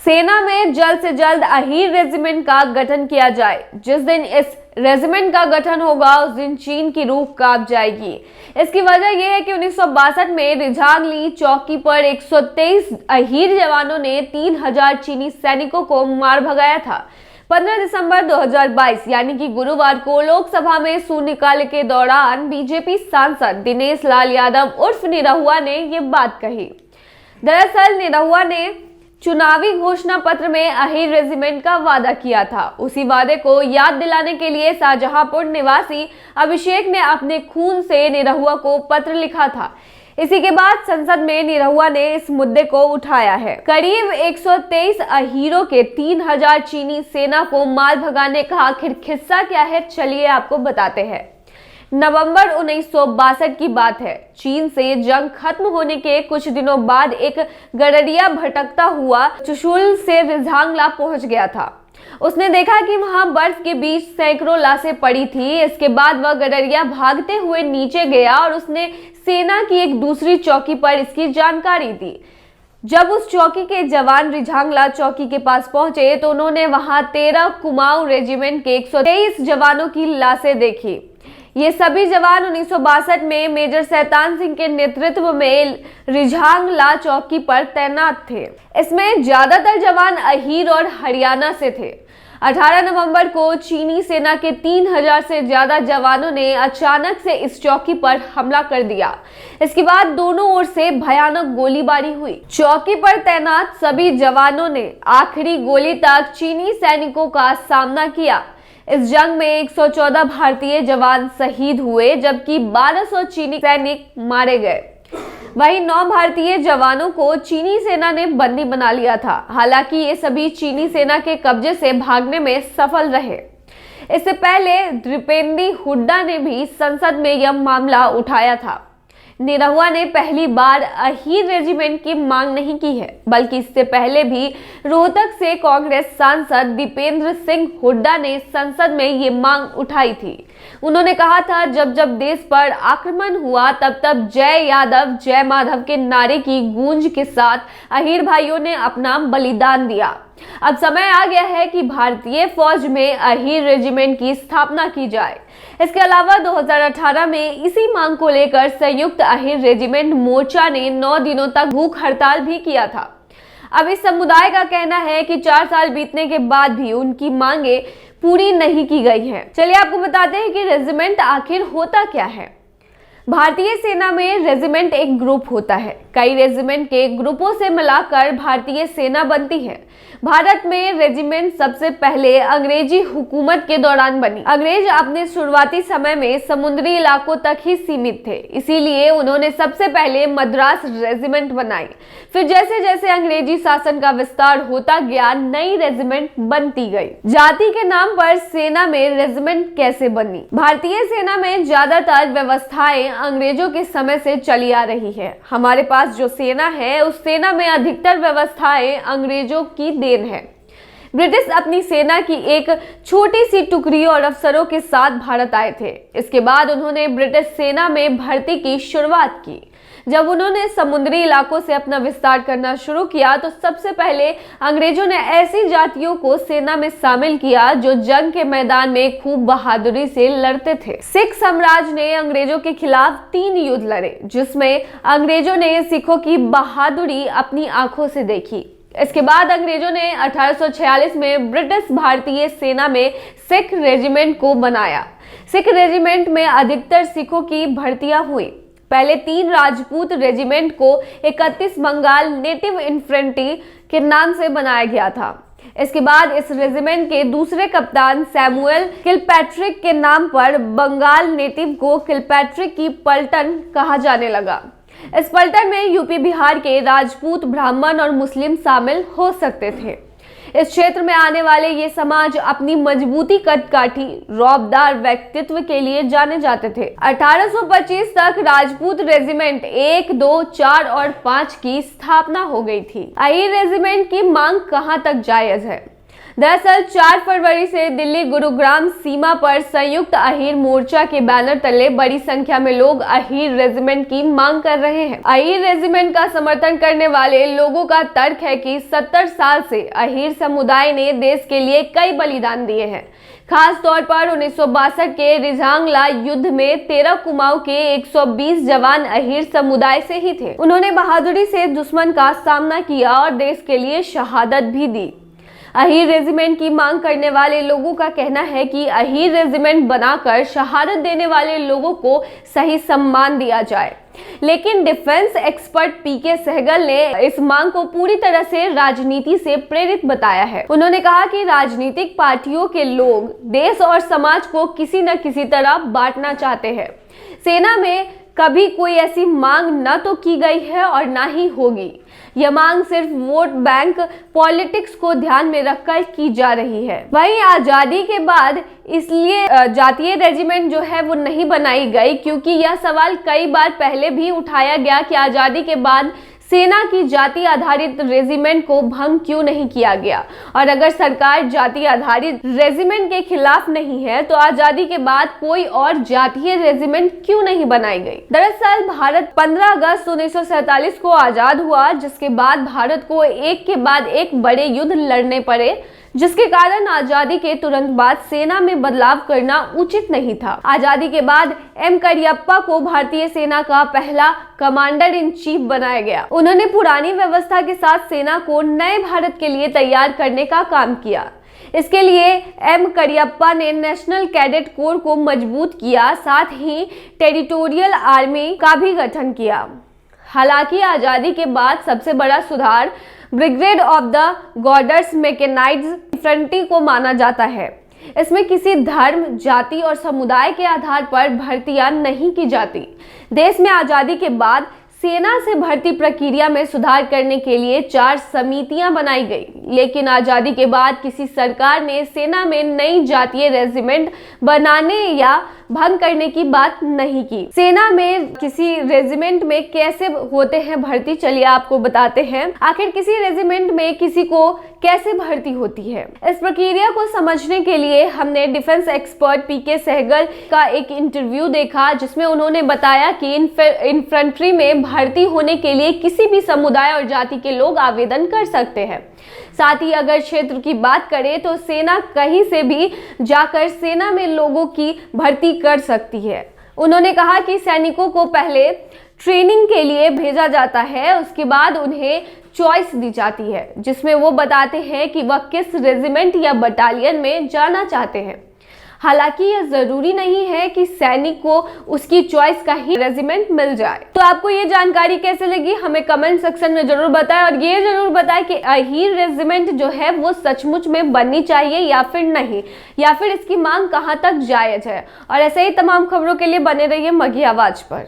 सेना में जल्द से जल्द अहीर रेजिमेंट का गठन किया जाए। जिस दिन इस रेजिमेंट का गठन होगा उस दिन चीन की रूह कांप जाएगी। इसकी वजह यह है कि 1962 में रिजांगली चौकी पर 123 अहीर जवानों ने 3000 चीनी सैनिकों को मार भगाया था। 15 दिसंबर 2022 यानी कि गुरुवार को लोकसभा में शून्यकाल के दौरान बीजेपी सांसद दिनेश लाल यादव उर्फ निरहुआ ने ये बात कही। दरअसल निरहुआ ने चुनावी घोषणा पत्र में अहीर रेजिमेंट का वादा किया था। उसी वादे को याद दिलाने के लिए शाहजहांपुर निवासी अभिषेक ने अपने खून से निरहुआ को पत्र लिखा था। इसी के बाद संसद में निरहुआ ने इस मुद्दे को उठाया है। करीब 123 अहीरों के 3000 चीनी सेना को मार भगाने का आखिर किस्सा क्या है, चलिए आपको बताते हैं। नवंबर 1962 की बात है। चीन से जंग खत्म होने के कुछ दिनों बाद एक गडरिया भटकता हुआ चुशुल से रिजांगला पहुंच गया था। उसने देखा कि वहां बर्फ के बीच सैकड़ों लाशें पड़ी थी। इसके बाद वह गडरिया भागते हुए नीचे गया और उसने सेना की एक दूसरी चौकी पर इसकी जानकारी दी। जब उस चौकी के जवान रिजांगला चौकी के पास पहुंचे तो उन्होंने वहां 13 कुमाऊं रेजिमेंट के 123 जवानों की लाशें देखी। ये सभी जवान 1962 में मेजर शैतान सिंह के नेतृत्व में रिजांगला चौकी पर तैनात थे। इसमें ज्यादातर जवान अहीर और हरियाणा से थे। 18 नवंबर को चीनी सेना के 3000 से ज्यादा जवानों ने अचानक से इस चौकी पर हमला कर दिया। इसके बाद दोनों ओर से भयानक गोलीबारी हुई। चौकी पर तैनात सभी जवानों ने आखिरी गोली तक चीनी सैनिकों का सामना किया। इस जंग में 114 भारतीय जवान शहीद हुए जबकि 1200 चीनी सैनिक मारे गए। वहीं 9 भारतीय जवानों को चीनी सेना ने बंदी बना लिया था। हालांकि ये सभी चीनी सेना के कब्जे से भागने में सफल रहे। इससे पहले द्रौपदी हुड्डा ने भी संसद में यह मामला उठाया था। निरहुआ ने पहली बार अहीर रेजिमेंट की मांग नहीं की है, बल्कि इससे पहले भी रोहतक से कांग्रेस सांसद दीपेंद्र सिंह हुड्डा ने संसद में ये मांग उठाई थी। उन्होंने कहा था जब जब देश पर आक्रमण हुआ तब तब जय यादव जय माधव के नारे की गूंज के साथ अहीर भाइयों ने अपना बलिदान दिया। अब समय आ गया है कि भारतीय फौज में अहीर रेजिमेंट की स्थापना की जाए। इसके अलावा 2018 में इसी मांग को लेकर संयुक्त अहीर रेजिमेंट मोर्चा ने 9 दिनों तक भूख हड़ताल भी किया था। अब इस समुदाय का कहना है कि 4 साल बीतने के बाद भी उनकी मांगे पूरी नहीं की गई हैं। चलिए आपको बताते हैं कि रेजिमेंट आखिर होता क्या है। भारतीय सेना में रेजिमेंट एक ग्रुप होता है। कई रेजिमेंट के ग्रुपों से मिलाकर भारतीय सेना बनती है। भारत में रेजिमेंट सबसे पहले अंग्रेजी हुकूमत के दौरान बनी। अंग्रेज अपने शुरुआती समय में समुद्री इलाकों तक ही सीमित थे, इसीलिए उन्होंने सबसे पहले मद्रास रेजिमेंट बनाई। फिर जैसे जैसे अंग्रेजी शासन का विस्तार होता गया, नई रेजिमेंट बनती गई। जाति के नाम पर सेना में रेजिमेंट कैसे बनी? भारतीय सेना में ज्यादातर व्यवस्थाएं अंग्रेजों के समय से चली आ रही है। हमारे पास जो सेना है उस सेना में अधिकतर व्यवस्थाएं अंग्रेजों की देन है। ब्रिटिश अपनी सेना की एक छोटी सी टुकड़ी और अफसरों के साथ भारत आए थे। इसके बाद उन्होंने ब्रिटिश सेना में भर्ती की शुरुआत की। जब उन्होंने समुद्री इलाकों से अपना विस्तार करना शुरू किया तो सबसे पहले अंग्रेजों ने ऐसी जातियों को सेना में शामिल किया जो जंग के मैदान में खूब बहादुरी से लड़ते थे। सिख साम्राज्य ने अंग्रेजों के खिलाफ 3 युद्ध लड़े, जिसमें अंग्रेजों ने सिखों की बहादुरी अपनी आंखों से देखी। इसके बाद अंग्रेजों ने 1846 में ब्रिटिश भारतीय सेना में सिख रेजिमेंट को बनाया। सिख रेजिमेंट में अधिकतर सिखों की भर्तियां हुई। पहले 3 राजपूत रेजिमेंट को 31 बंगाल नेटिव इन्फेंट्री के नाम से बनाया गया था। इसके बाद इस रेजिमेंट के दूसरे कप्तान सैमुअल किलपैट्रिक के नाम पर बंगाल नेटिव को किलपैट्रिक की पलटन कहा जाने लगा। इस पलटन में यूपी बिहार के राजपूत, ब्राह्मण और मुस्लिम शामिल हो सकते थे। इस क्षेत्र में आने वाले ये समाज अपनी मजबूती, कदकाठी, रौबदार व्यक्तित्व के लिए जाने जाते थे। 1825 तक राजपूत रेजिमेंट 1, 2, 4 और 5 की स्थापना हो गई थी। अहीर रेजिमेंट की मांग कहां तक जायज है? दरअसल 4 फरवरी से दिल्ली गुरुग्राम सीमा पर संयुक्त अहीर मोर्चा के बैनर तले बड़ी संख्या में लोग अहीर रेजिमेंट की मांग कर रहे हैं। अहीर रेजिमेंट का समर्थन करने वाले लोगों का तर्क है कि 70 साल से अहीर समुदाय ने देश के लिए कई बलिदान दिए हैं। खास तौर पर 1962 के रिझांगला युद्ध में 13 कुमाऊं के 120 जवान अहीर समुदाय से ही थे। उन्होंने बहादुरी से दुश्मन का सामना किया और देश के लिए शहादत भी दी। अहीर रेजिमेंट की मांग करने वाले लोगों का कहना है कि अहीर रेजिमेंट बनाकर शहादत देने वाले लोगों को सही सम्मान दिया जाए, लेकिन डिफेंस एक्सपर्ट पीके सहगल ने इस मांग को पूरी तरह से राजनीति से प्रेरित बताया है। उन्होंने कहा कि राजनीतिक पार्टियों के लोग देश और समाज को किसी न किसी तरह बांटना चाहते हैं। सेना में कभी कोई ऐसी मांग न तो की गई है और ना ही होगी। यह मांग सिर्फ वोट बैंक पॉलिटिक्स को ध्यान में रखकर की जा रही है। वहीं आजादी के बाद इसलिए जातीय रेजिमेंट जो है वो नहीं बनाई गई, क्योंकि यह सवाल कई बार पहले भी उठाया गया कि आजादी के बाद सेना की जाति आधारित रेजिमेंट को भंग क्यों नहीं किया गया, और अगर सरकार जाति आधारित रेजिमेंट के खिलाफ नहीं है तो आजादी के बाद कोई और जातीय रेजिमेंट क्यों नहीं बनाई गई। दरअसल भारत 15 अगस्त 1947 को आजाद हुआ, जिसके बाद भारत को एक के बाद एक बड़े युद्ध लड़ने पड़े, जिसके कारण आजादी के तुरंत बाद सेना में बदलाव करना उचित नहीं था। आजादी के बाद एम करियप्पा को भारतीय सेना का पहला कमांडर इन चीफ बनाया गया। उन्होंने पुरानी व्यवस्था के साथ सेना को नए भारत के लिए तैयार करने का काम किया। इसके लिए एम करियप्पा ने नेशनल कैडेट कोर को मजबूत किया, साथ ही टेरिटोरियल आर्मी का भी गठन किया। हालांकि आजादी के बाद सबसे बड़ा सुधार brigade of the guards mechanised infantry को माना जाता है। इसमें किसी धर्म, जाति और समुदाय के आधार पर भर्तियां नहीं की जाती। देश में आजादी के बाद सेना से भर्ती प्रक्रिया में सुधार करने के लिए 4 समितियां बनाई गई, लेकिन आजादी के बाद किसी सरकार ने सेना में नई जातीय रेजिमेंट बनाने या भंग करने की बात नहीं की। सेना में किसी रेजिमेंट में कैसे होते हैं भर्ती, चलिए आपको बताते हैं। आखिर किसी रेजिमेंट में किसी को कैसे भर्ती होती है, इस प्रक्रिया को समझने के लिए हमने डिफेंस एक्सपर्ट पीके सहगल का एक इंटरव्यू देखा, जिसमें उन्होंने बताया कि इन्फेंट्री में भर्ती होने के लिए किसी भी समुदाय और जाति के लोग आवेदन कर सकते हैं। साथ ही अगर क्षेत्र की बात करें तो सेना कहीं से भी जाकर सेना में लोगों की भर्ती कर सकती है। उन्होंने कहा कि सैनिकों को पहले ट्रेनिंग के लिए भेजा जाता है, उसके बाद उन्हें चॉइस दी जाती है, जिसमें वो बताते हैं कि वह किस रेजिमेंट या बटालियन में जाना चाहते हैं। हालांकि यह जरूरी नहीं है कि सैनिक को उसकी चॉइस का ही रेजिमेंट मिल जाए। तो आपको ये जानकारी कैसे लगी हमें कमेंट सेक्शन में जरूर बताएं, और ये जरूर बताएं कि अहीर रेजिमेंट जो है वो सचमुच में बननी चाहिए या फिर नहीं, या फिर इसकी मांग कहां तक जायज है। और ऐसे ही तमाम खबरों के लिए बने रहिए मघी आवाज पर।